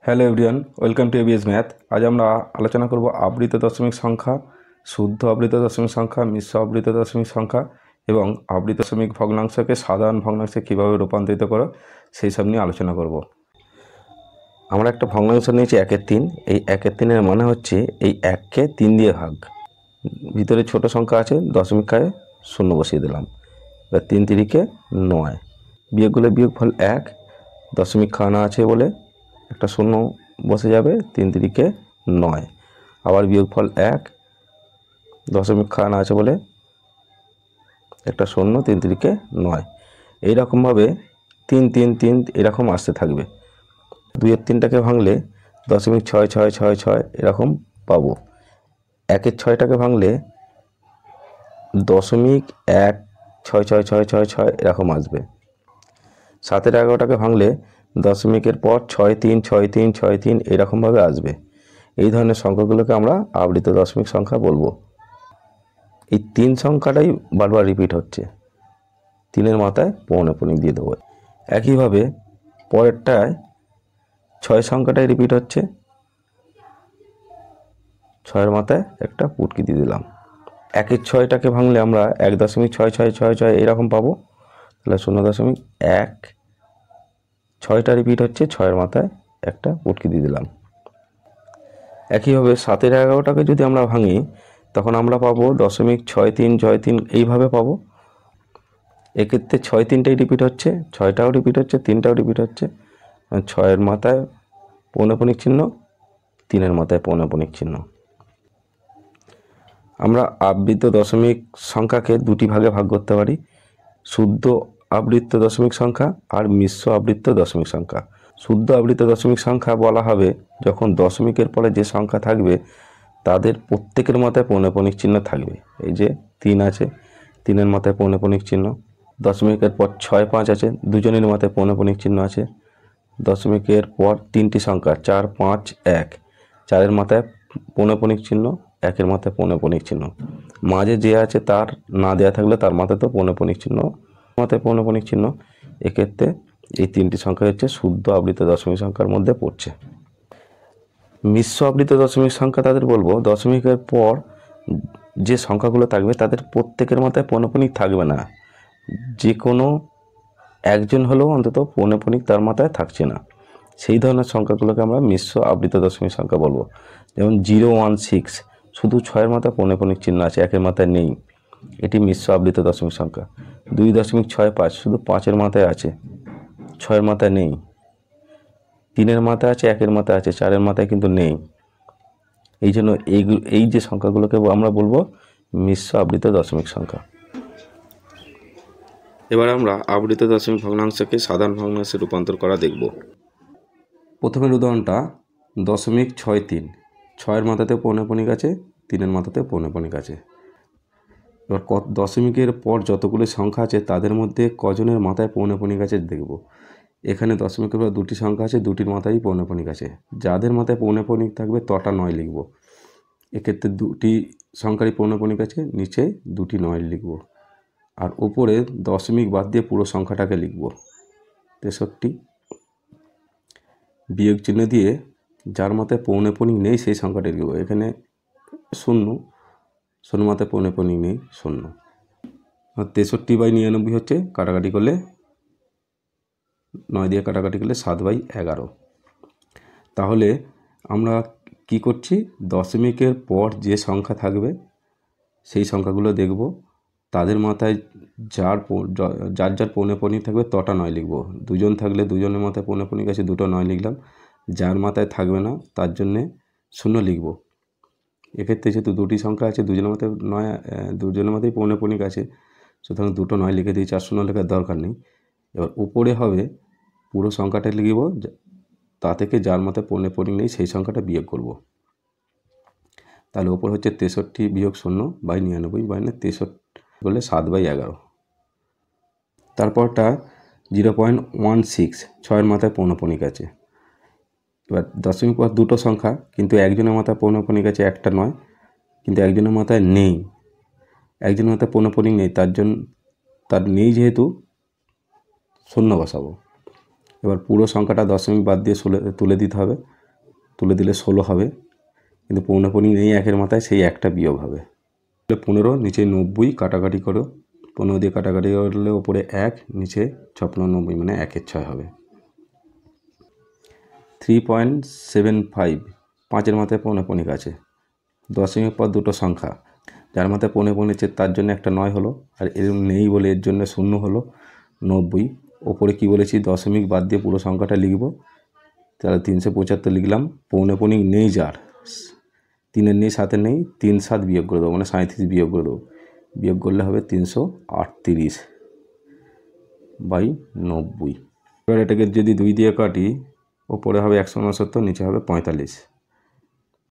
Hello everyone, welcome to ABS math. আজ আমরা আলোচনা করব আবৃত দশমিক সংখ্যা, শুদ্ধ আবৃত দশমিক সংখ্যা, মিশ্র আবৃত দশমিক সংখ্যা এবং আবৃত দশমিক ভগ্নাংশকে সাধারণ ভগ্নাংশে কীভাবে রূপান্তরিত করো সেই সব নিয়ে আলোচনা করব। আমরা একটা ভগ্নাংশ নিয়েছি 1/3। এই 1/3 মানে হচ্ছে এই 1কে 3 দিয়ে ভাগ। ভিতরে ছোট সংখ্যা আছে, দশমিক খায় 0 বসিয়ে দিলাম। এবার 3 তিরিকে 9, বিয়োগগুলো বিয়োগফল 1, দশমিক খাওয়ানো আছে বলে একটা 0 বসে যাবে, 3 তিরিকে 9, আবার বিয়োগফল 1, দশমিক খাওয়ানো আছে বলে একটা 0, 3 তিরিকে 9। এইরকমভাবে 3 3 3 এরকম আসতে থাকবে। 2-এর 3টাকে ভাঙলে 0.6666 এরকম পাবো। 1-এর 6টাকে ভাঙলে 0.16666 এরকম আসবে। 7-এর 11টাকে ভাঙলে দশমিকের পর 6-3 এরকমভাবে আসবে। এই ধরনের সংখ্যাগুলোকে আমরা আবৃত দশমিক সংখ্যা বলবো। এই 3 সংখ্যাটাই বারবার রিপিট হচ্ছে, 3-এর মাথায় পৌনঃপুনিক দিয়ে দেবো। একইভাবে পরেরটায় 6 সংখ্যাটাই রিপিট হচ্ছে, 6-এর মাথায় একটা পুটকি দিয়ে দিলাম। 1-এর 6টাকে ভাঙলে আমরা 1.6666 এরকম পাবো, তাহলে 0.1, 6টা রিপিট হচ্ছে, 6-এর মাথায় একটা পুটকি দিয়ে দিলাম। একইভাবে 7-এর 11টাকে যদি আমরা ভাঙি তখন আমরা পাবো 0.6363 এইভাবে পাবো। এক্ষেত্রে 6 3টাই রিপিট হচ্ছে, 6টাও রিপিট হচ্ছে, 3টাও রিপিট হচ্ছে। 6-এর মাথায় পৌনঃপুনিক চিহ্ন, 3-এর মাথায় পৌনঃপুনিক চিহ্ন। আমরা আবৃত দশমিক সংখ্যাকে দুটি ভাগে ভাগ করতে পারি, শুদ্ধ আবৃত দশমিক সংখ্যা আর মিশ্র আবৃত দশমিক সংখ্যা। শুদ্ধ আবৃত দশমিক সংখ্যা বলা হবে যখন দশমিকের পরে যে সংখ্যা থাকবে তাদের প্রত্যেকের মাথায় পৌনঃপুনিক চিহ্ন থাকবে। এই যে 3 আছে, 3-এর মাথায় পৌনঃপুনিক চিহ্ন। দশমিকের পর 6 5 আছে, দুজনের মাথায় পৌনঃপুনিক চিহ্ন আছে। দশমিকের পর 3টি সংখ্যা 4 5 1, 4-এর মাথায় পৌনঃপুনিক চিহ্ন, 1-এর মাথায় পৌনঃপুনিক চিহ্ন। মাঝে যে আছে তার না দেওয়া থাকলে তার মাথায় তো পৌনঃপুনিক চিহ্ন, মাথায় পৌনঃপুনিক চিহ্ন। এক্ষেত্রে এই 3টি সংখ্যা হচ্ছে শুদ্ধ আবৃত দশমিক সংখ্যার মধ্যে পড়ছে। মিশ্র আবৃত দশমিক সংখ্যা তাদের বলবো দশমিকের পর যে সংখ্যাগুলো থাকবে তাদের প্রত্যেকের মাথায় পৌনঃপুনিক থাকবে না, যে কোনো একজন হলেও অন্তত পৌনঃপুনিক তার মাথায় থাকছে না, সেই ধরনের সংখ্যাগুলোকে আমরা মিশ্র আবৃত দশমিক সংখ্যা বলবো। যেমন 016, শুধু 6-এর মাথায় পৌনঃপুনিক চিহ্ন আছে, 1-এর মাথায় নেই, এটি মিশ্র আবৃত দশমিক সংখ্যা। 2.65, শুধু 5-এর মাথায় আছে, 6-এর মাথায় নেই। 3-এর মাথায় আছে, 1-এর মাথায় আছে, 4-এর মাথায় কিন্তু নেই। এই জন্য এই যে সংখ্যাগুলোকে আমরা বলবো মিশ্র আবৃত দশমিক সংখ্যা। এবার আমরা আবৃত দশমিক ভগ্নাংশকে সাধারণ ভগ্নাংশে রূপান্তর করা দেখব। প্রথমের উদাহরণটা 0.63, 6-এর মাথাতে পৌনঃপুনিক আছে, 3-এর মাথাতে পৌনঃপুনিক আছে। এবার দশমিকের পর যতগুলো সংখ্যা আছে তাদের মধ্যে কজনের মাথায় পৌনঃপুনিক আছে দেখব। এখানে দশমিকের পর 2টি সংখ্যা আছে, 2টির মাথায় পৌনঃপুনিক আছে। যাদের মাথায় পৌনঃপুনিক থাকবে তটা 9 লিখব। এক্ষেত্রে 2টি সংখ্যারই পৌনঃপুনিক আছে, নিচে 2টি 9 লিখব। আর উপরে দশমিক বাদ দিয়ে পুরো সংখ্যাটাকে লিখব 63, বিয়োগ চিহ্ন দিয়ে যার মাথায় পৌনঃপুনিক নেই সেই সংখ্যাটা লিখব। এখানে 0 মাথায় পৌনঃপুনিক নেই, 0। 63/99 হচ্ছে, কাটাকাটি করলে 9 দিয়ে কাটাকাটি করলে 7/11। তাহলে আমরা কি করছি, দশমিকের পর যে সংখ্যা থাকবে সেই সংখ্যাগুলো দেখব, তাদের মাথায় যার যার পৌনঃপুনিক থাকবে তটা 9 লিখব। 2জন থাকলে 2জনের মাথায় পৌনঃপুনিক আছে, 2টো 9 লিখলাম। যার মাথায় থাকবে না তার জন্যে 0 লিখব। এক্ষেত্রে যেহেতু 2টি সংখ্যা আছে, 2জনের মাথায় 9, 2জনের মাথায় পৌনঃপুনিক আছে, সুতরাং 2টো 9 লিখে দিয়েছি, আর 0 লেখার দরকার নেই। এবার উপরে হবে পুরো সংখ্যাটা লিখব, তা থেকে যার মাথায় পৌনঃপুনিক নেই সেই সংখ্যাটা বিয়োগ করব। তাহলে ওপর হচ্ছে 63 বিয়োগ 0/99, 63 বললে 7/11। তারপরটা 0.16, 6-এর মাথায় পৌনঃপুনিক আছে। এবার দশমিক পর 2টো সংখ্যা, কিন্তু একজনের মাথায় পৌনঃপুনিক আছে, একটা 9, কিন্তু একজনের মাথায় নেই, একজনের মাথায় পৌনঃপুনিক নেই, তার নেই যেহেতু 0 বসাবো। এবার পুরো সংখ্যাটা দশমিক বাদ দিয়ে তুলে দিতে হবে, তুলে দিলে 16 হবে, কিন্তু পৌনঃপুনিক নেই একের মাথায়, সেই একটা বিয়োগ হবে। 15 নিচে 90 কাটাকাটি করো, 15 দিয়ে কাটাকাটি করলে ওপরে 1, নিচে 96 মানে 1-এর 6 হবে। 3.75 5-এর মাথায় পৌনঃপুনিক আছে, দশমিক পর দুটো সংখ্যা, যার মাথায় পৌনঃপুনিক আছে তার জন্য একটা 9 হলো, আর এর নেই বলে এর জন্য 0 হলো 90। ওপরে কি বলেছি, দশমিক বাদ দিয়ে পুরো সংখ্যাটা লিখব, তাহলে 375 লিখলাম। পৌনঃপুনিক নেই যার, 3-এর নেই 7-এর নেই, 3 7 বিয়োগ করে দেবো, মানে 37 বিয়োগ করে দেবো, বিয়োগ করলে হবে 338/90। এবার এটাকে যদি 2 দিয়ে কাটি, ওপরে হবে 169, নিচে হবে 45।